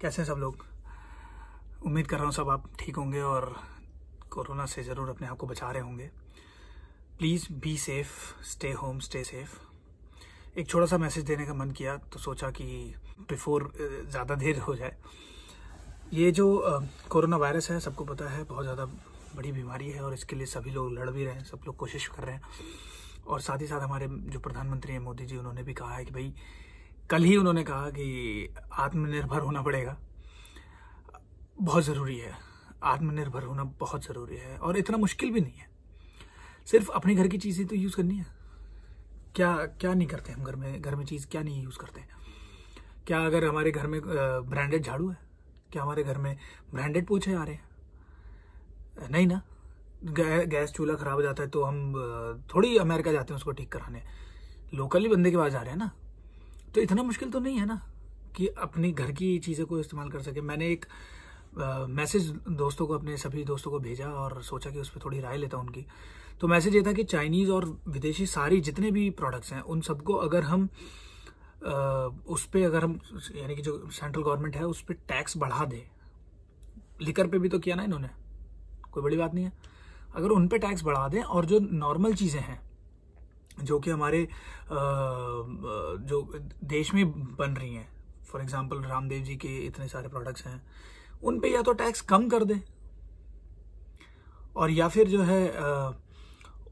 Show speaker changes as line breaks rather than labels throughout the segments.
कैसे हैं सब लोग। उम्मीद कर रहा हूँ सब आप ठीक होंगे और कोरोना से ज़रूर अपने आप को बचा रहे होंगे। Please be safe, stay home, stay safe. एक छोटा सा मैसेज देने का मन किया तो सोचा कि बिफोर ज़्यादा देर हो जाए। ये जो कोरोना वायरस है, सबको पता है बहुत ज़्यादा बड़ी बीमारी है और इसके लिए सभी लोग लड़ भी रहे हैं, सब लोग कोशिश कर रहे हैं। और साथ ही साथ हमारे जो प्रधानमंत्री हैं मोदी जी, उन्होंने भी कहा है कि भाई, कल ही उन्होंने कहा कि आत्मनिर्भर होना पड़ेगा, बहुत ज़रूरी है। आत्मनिर्भर होना बहुत ज़रूरी है और इतना मुश्किल भी नहीं है। सिर्फ अपने घर की चीज़ें तो यूज़ करनी है। क्या नहीं करते हम घर में चीज़ क्या नहीं यूज़ करते हैं। क्या अगर हमारे घर में ब्रांडेड झाड़ू है, क्या हमारे घर में ब्रांडेड पोछे आ रहे हैं? नहीं ना। गैस चूल्हा खराब हो जाता है तो हम थोड़ी अमेरिका जाते हैं उसको ठीक कराने, लोकली बंदे के पास जा रहे हैं ना। तो इतना मुश्किल तो नहीं है ना कि अपनी घर की चीज़ें को इस्तेमाल कर सके। मैंने एक मैसेज दोस्तों को, अपने सभी दोस्तों को भेजा और सोचा कि उस पर थोड़ी राय लेता हूँ उनकी। तो मैसेज ये था कि चाइनीज़ और विदेशी सारी जितने भी प्रोडक्ट्स हैं उन सबको अगर हम उस पर अगर हम यानी कि जो सेंट्रल गवर्नमेंट है उस पर टैक्स बढ़ा दे। लिकर पे भी तो किया ना इन्होंने, कोई बड़ी बात नहीं है। अगर उन पे टैक्स बढ़ा दें और जो नॉर्मल चीज़ें हैं जो कि हमारे जो देश में बन रही हैं, फॉर एग्जांपल रामदेव जी के इतने सारे प्रोडक्ट्स हैं, उन पे या तो टैक्स कम कर दें और या फिर जो है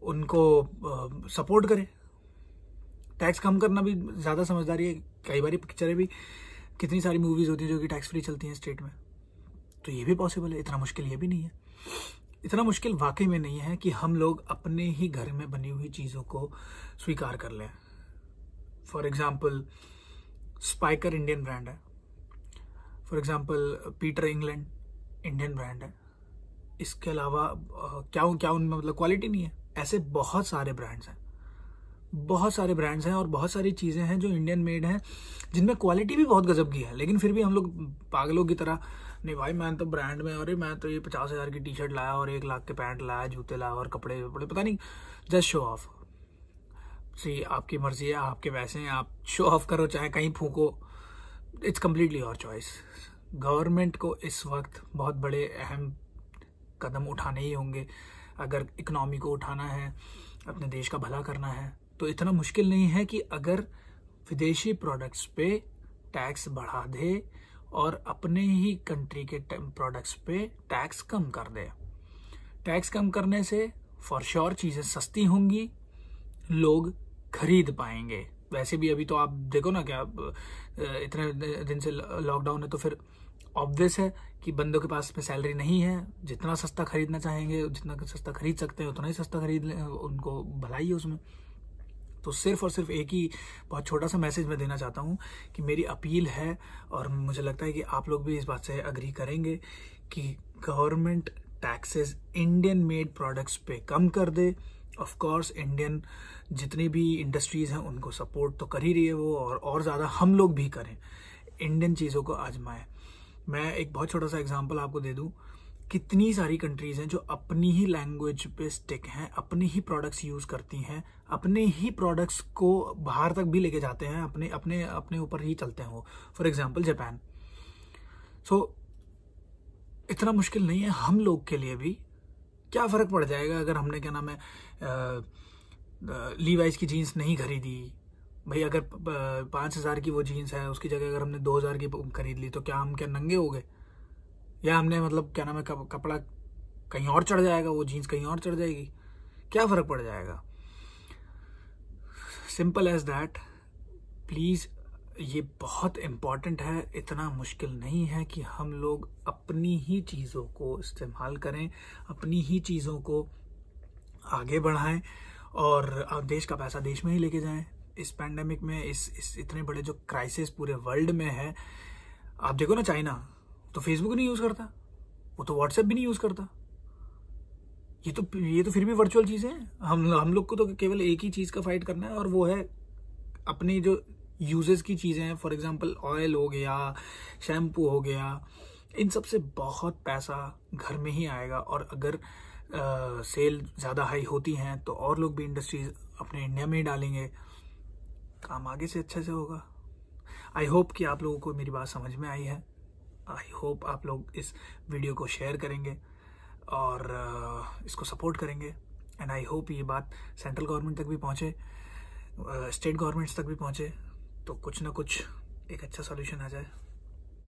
उनको सपोर्ट करें। टैक्स कम करना भी ज़्यादा समझदारी है। कई बार पिक्चरें भी, कितनी सारी मूवीज़ होती हैं जो कि टैक्स फ्री चलती हैं स्टेट में, तो ये भी पॉसिबल है। इतना मुश्किल ये भी नहीं है। इतना मुश्किल वाकई में नहीं है कि हम लोग अपने ही घर में बनी हुई चीज़ों को स्वीकार कर लें। For example Spykar Indian brand है, for example Peter England Indian brand है। इसके अलावा क्या उनमें मतलब क्वालिटी नहीं है? ऐसे बहुत सारे ब्रांड्स हैं, बहुत सारे ब्रांड्स हैं और बहुत सारी चीज़ें हैं जो इंडियन मेड हैं, जिनमें क्वालिटी भी बहुत गजब की है। लेकिन फिर भी हम लोग पागलों की तरह, नहीं भाई मैं तो ब्रांड में, अरे मैं तो ये 50,000 की टी शर्ट लाया और 1 लाख के पैंट लाया, जूते लाया और कपड़े वपड़े, पता नहीं, जस्ट शो ऑफ। सी आपकी मर्जी है, आपके पैसे हैं, आप शो ऑफ करो चाहे कहीं फूको, it's completely your choice. Government को इस वक्त बहुत बड़े अहम कदम उठाने ही होंगे। अगर इकोनॉमी को उठाना है, अपने देश का भला करना है, तो इतना मुश्किल नहीं है कि अगर विदेशी प्रोडक्ट्स पे टैक्स बढ़ा दे और अपने ही कंट्री के प्रोडक्ट्स पे टैक्स कम कर दे। टैक्स कम करने से फॉर श्योर चीज़ें सस्ती होंगी, लोग खरीद पाएंगे। वैसे भी अभी तो आप देखो ना, क्या इतने दिन से लॉकडाउन है, तो फिर ऑब्वियस है कि बंदों के पास में सैलरी नहीं है। जितना सस्ता खरीदना चाहेंगे, जितना सस्ता खरीद सकते हैं उतना ही सस्ता खरीद लें, उनको भलाई है उसमें। तो सिर्फ और सिर्फ एक ही बहुत छोटा सा मैसेज मैं देना चाहता हूँ कि मेरी अपील है, और मुझे लगता है कि आप लोग भी इस बात से अग्री करेंगे, कि government taxes Indian made products पे कम कर दे। ऑफ कोर्स इंडियन जितनी भी इंडस्ट्रीज़ हैं उनको सपोर्ट तो कर ही रही है वो, और ज़्यादा हम लोग भी करें, इंडियन चीज़ों को आजमाएं। मैं एक बहुत छोटा सा एग्जांपल आपको दे दूं। कितनी सारी कंट्रीज हैं जो अपनी ही लैंग्वेज पे स्टिक हैं, अपने ही प्रोडक्ट्स यूज़ करती हैं, अपने ही प्रोडक्ट्स को बाहर तक भी लेके जाते हैं, अपने अपने अपने ऊपर ही चलते हैं वो। For example Japan. सो इतना मुश्किल नहीं है हम लोग के लिए भी। क्या फ़र्क पड़ जाएगा अगर हमने, क्या नाम है, लीवाइस की जीन्स नहीं खरीदी भाई। अगर 5,000 की वो जीन्स है, उसकी जगह अगर हमने 2,000 की खरीद ली, तो क्या हम क्या नंगे हो गए? या हमने मतलब क्या नाम है, कपड़ा कहीं और चढ़ जाएगा, वो जीन्स कहीं और चढ़ जाएगी, क्या फ़र्क पड़ जाएगा? Simple as that. प्लीज़, ये बहुत इम्पॉर्टेंट है। इतना मुश्किल नहीं है कि हम लोग अपनी ही चीज़ों को इस्तेमाल करें, अपनी ही चीज़ों को आगे बढ़ाएं और देश का पैसा देश में ही लेके जाएं। इस पैंडेमिक में, इस इतने बड़े जो क्राइसिस पूरे वर्ल्ड में है, आप देखो ना, चाइना तो फेसबुक नहीं यूज़ करता, वो तो व्हाट्सएप भी नहीं यूज़ करता। ये तो फिर भी वर्चुअल चीज़ें हैं। हम लोग को तो केवल एक ही चीज़ का फाइट करना है, और वो है अपनी जो यूजेस की चीज़ें हैं। फॉर एग्जांपल ऑयल हो गया, शैम्पू हो गया, इन सब से बहुत पैसा घर में ही आएगा। और अगर सेल ज़्यादा हाई होती हैं तो और लोग भी इंडस्ट्रीज अपने इंडिया में ही डालेंगे, काम आगे से अच्छे से होगा। आई होप कि आप लोगों को मेरी बात समझ में आई है। आई होप आप लोग इस वीडियो को शेयर करेंगे और इसको सपोर्ट करेंगे। एंड आई होप ये बात सेंट्रल गवर्नमेंट तक भी पहुँचे, स्टेट गवर्नमेंट्स तक भी पहुँचे, तो कुछ ना कुछ एक अच्छा सॉल्यूशन आ जाए।